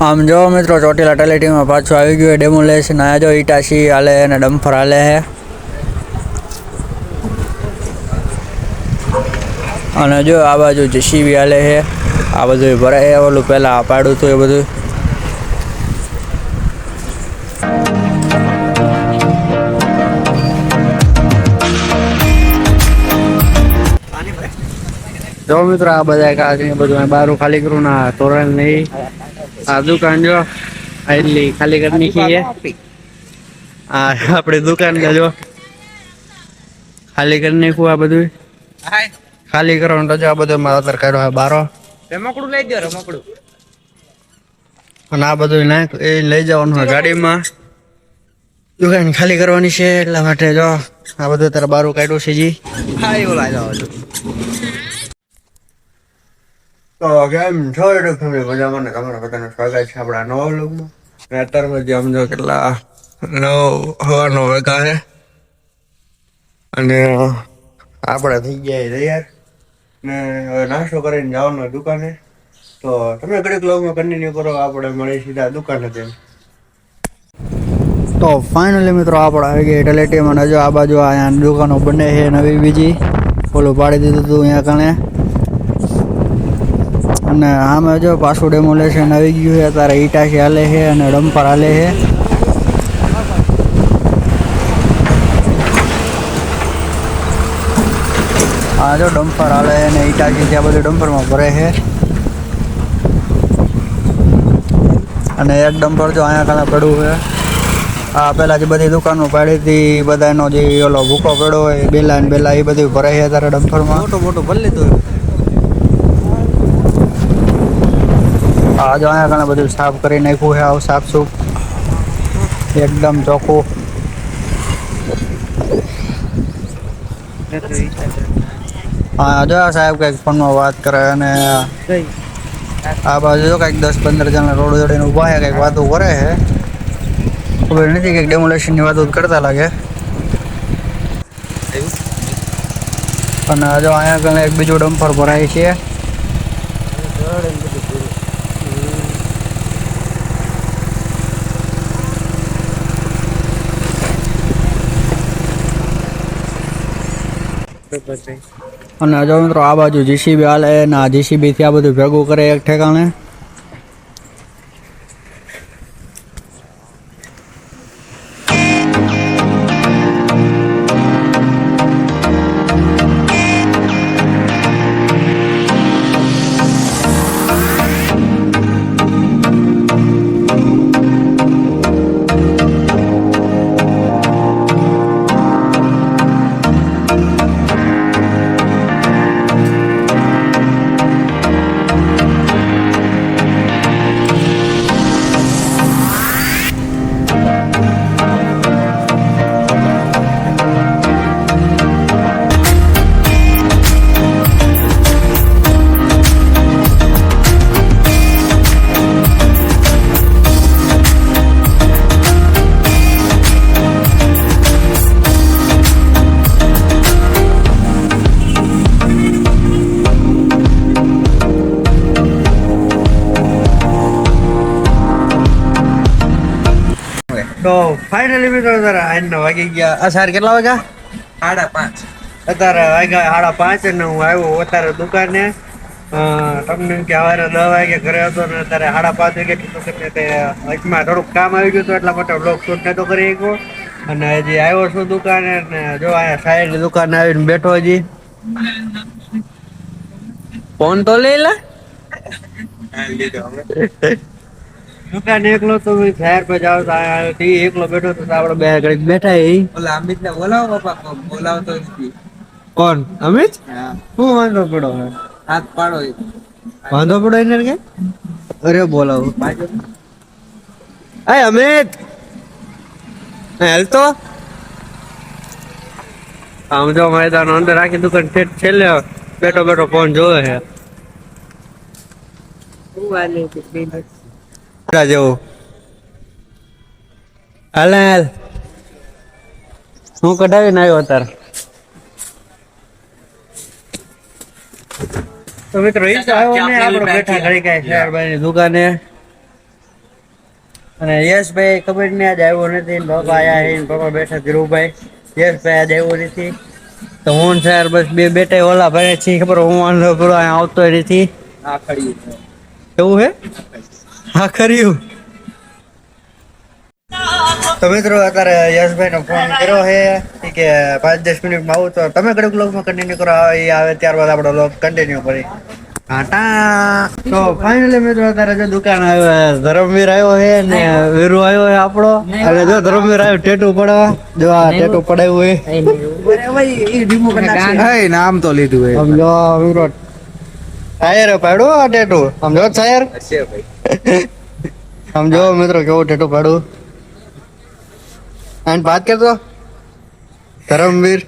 આમ જો મિત્રો ચોટીલા ટેલિટીમાં પાછું આવી ગયું ડેમોલેશન. આ જો ઈટાસી હાલે અને ડમ્ફર હાલે છે. અને જો આ બાજુ જેસીબી હાલે છે. આ બધું ભરાય ઓલું પહેલાં પાડ્યું હતું એ બધું. જો મિત્રો આ બધા કાંઈ બધું બારું ખાલી કરું ના તોરણ નહીં. આ દુકાન જો એટલી ખાલી કરી નાખીએ. આ આપણી દુકાન જો ખાલી કરી નાખ્યું. આ બધું ખાલી કરવાનું તો આ બધું મારા કર્યો બારો રમકડું લઈ દો રમકડું. અને આ બધું નાખ એ લઈ જવાનું હોય ગાડીમાં. દુકાન ખાલી કરવાની છે એટલા માટે જો આ બધું તારે બારું કાઢ્યું છે જી. હા એવું લાવી જવા છું. તો કેમ છો યુટ્યુબ ફેમિલી મજામાં ને તમારા બધાનું સ્વાગત છે આપણા નવા વ્લોગમાં. અને અત્યારમાં જે સમજો કેટલા 9:09 વાગ્યા છે અને આપણે થઈ ગયા તૈયાર ને હવે નાસ્તો કરીને જવાનો દુકાને. તો તમે ઘડીક વ્લોગમાં કન્ટિન્યુ કરો, આપણે મળી સીધા દુકાને જઈને. તો ફાઇનલી મિત્રો આપણે આવી ગયા ટેલિટીમાં. જો આ બાજુ અહીંયા દુકાનો બને છે નવી બીજી. ઓલું પાડી દીધું હતું અહીંયા કણે. અને આમે જો પાછું ડેમોલેશન આવી ગયું છે. અત્યારે ઈટાસી હાલે છે અને ડમ્પર હાલે છે. હા જો ડમ્પર હાલે અને ઈટાસી ત્યાં બધું ડમ્પરમાં ભરે છે. અને એક ડમ્પર જો અહીંયા કાલે પડ્યું છે. આ પહેલાં જે બધી દુકાનો પાડી હતી બધાનો જે ઓલો ભૂકો પડ્યો હોય બેલા ને બેલા એ બધું ભરે છે અત્યારે ડમ્પરમાં. મોટું મોટું ભરી લીધું. आज आया करना બધું સાફ કરી નાખ્યું છે. આવ સાફ સુફ એકદમ ચોખ્ખું. હા જો સાહેબ કંઈક ફોનમાં વાત કરે અને આ બાજુ જો કંઈક 10-15 જણા રોડ જોડીને ઊભા છે, કંઈક વાતો કરે છે. ખબર નથી કંઈક ડેમોલેશનની વાતો કરતા લાગે. અને જો અહીંયા કને એક બીજું ડમ્પર ભરાય છે. અને જો મિત્રો આ બાજુ જીસીબી હાલે ને આ જીસીબી થી આ બધું ભેગું કરે એક ઠેકાણે. તો ફાઇનલી મિત્રો અત્યારે 8 વાગી ગયા. આ સાર કેટલા વાગ્યા? 5:30. અત્યારે વાગ્યા 5:30 અને હું આવ્યો અત્યારે દુકાને. તમને કે સવારે 10 વાગે ઘરે હતો ને અત્યારે 5:30 વાગે કે વચમાં થોડુંક કામ આવી ગયું હતું એટલા માટે બ્લોગ શૂટ નતો કરી શક્યો. અને હજી આવ્યો છું દુકાને ને જો અહીંયા સાઈડ દુકાને આવીને બેઠો. હજી ફોન તો લઈ લે. દુકાન એકલો તો શહેર પર જાવ તો એકલો બેઠો તો આપડે બે ઘડી બેઠા. ઓલા અમિત ને બોલાવો બાપા, બોલાવતો નથી. કોણ અમિત? શું વાંધો પડો? હાથ પાડો. વાંધો પડો એને કે અરે બોલાવો. એ અમિત હેલ તો આમ જો મેદાન અંદર રાખી દુકાન છેલ્લે બેઠો બેઠો ફોન જોવે છે. જેવું હાલ હાલ હું કઢાવીને આવ્યો અત્યારે. તો મિત્રો એ તો આવ્યો ને આપણે બેઠા ઘડી કાંઈ શેરબાઈની દુકાને. અને યશભાઈ ખબર નહીં આજ આવ્યો નથી ને પપ્પા આયા છે ને પપ્પા બેઠા ધીરુભાઈ યશભાઈ આજ આવ્યો નથી તો હું ને સર બસ બે બેટા ઓલા ભરે છે ખબર હું વાંધો પેલો અહીંયા આવતો નથી આ ખડી એવું હે હા ખર્યું તો મિત્રો અત્યારે યશભાઈ નો ફોન કર્યો છે કે 5-10 મિનિટમાં આવું તો તમે કડક બ્લોગમાં કન્ટિન્યુ કરો એ આવે ત્યારબાદ આપણો બ્લોગ કન્ટિન્યુ કરી તો ફાઇનલી મિત્રો અત્યારે જો દુકાન આવ્યો ધર્મવીર આવ્યો છે ને વીરુ આવ્યો છે આપણો અને જો ધર્મવીર આવ્યો ટેટુ પડવા જો આ ટેટુ પડાવ્યું હોય નામ તો લીધું હોય સમજો મિત્રો ટાયર પાડ્યું આ ટેટુ સમજો ટાયર હશે ભાઈ સમજો મિત્રો કેવું ટેટુ પાડું અને વાત કરતો ધર્મવીર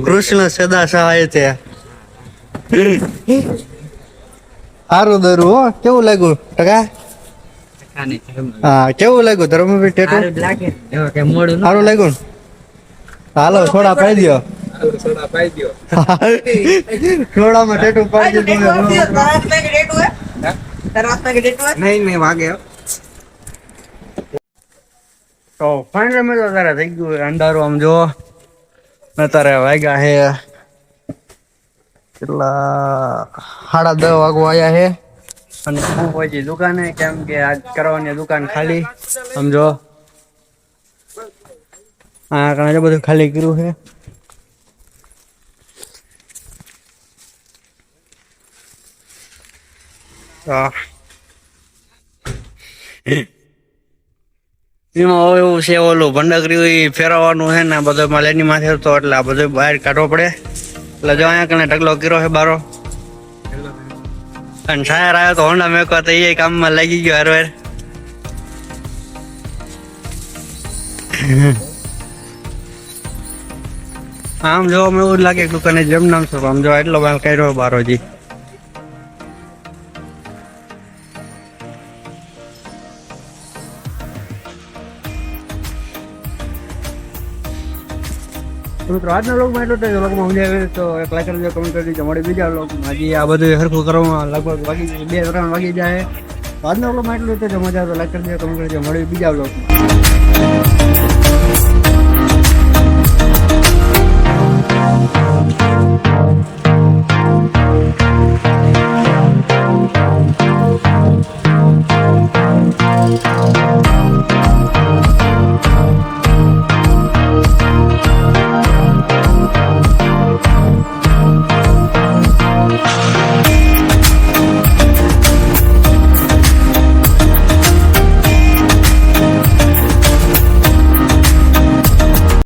કૃષ્ણ સદા સહાય છે સારું દરું હો કેવું લાગ્યું ટકા હા કેવું લાગ્યું ધર્મવીર ટેટુ સારું લાગ્યું ને હાલો થોડા પાડી દો સોડા પાઈ દ્યો થોડામાં ટેટુ પાડી દીધું નહીં વાગે તો ફાઇનલ મેં તો તારે થઈ ગયું અંધારું આમ જો તારે વાગ્યા છે કેટલા 10:30 વાગવા આવ્યા છે અને હું પહોંચી દુકાને કેમ કે આજ કરવાની દુકાન ખાલી સમજો હા કારણ બધું ખાલી કર્યું છે એમાં હવે એવું છે ઓલું ભંડકરી ફેરવવાનું છે ને બધો માલેની માથે તો એટલે આ બધું બહાર કાઢવો પડે એટલે જો અહીંયા કને ઢગલો કર્યો છે બારો અને શાયર આવ્યો તો હોન્ડા મેકવા તો એ કામમાં લાગી ગયો હારવાર આમ જોવામાં એવું લાગે કે દુકાને જેમ નામ છે આમ જો એટલો માલ કર્યો બારોજી મિત્રો આજના વ્લોગમાં એટલું તો વ્લોગમાં મજા આવે તો એક લાઈક કરજો કમેન્ટ કરી દેજો મળે બીજા વ્લોગમાં હજી આ બધું હરખું કરવામાં લગભગ 2-3 વાગી જાય તો આજના વ્લોગમાં એટલું તો મજા આવે તો લાઈક કરજો કમેન્ટ કરજો મળે બીજા વ્લોગમાં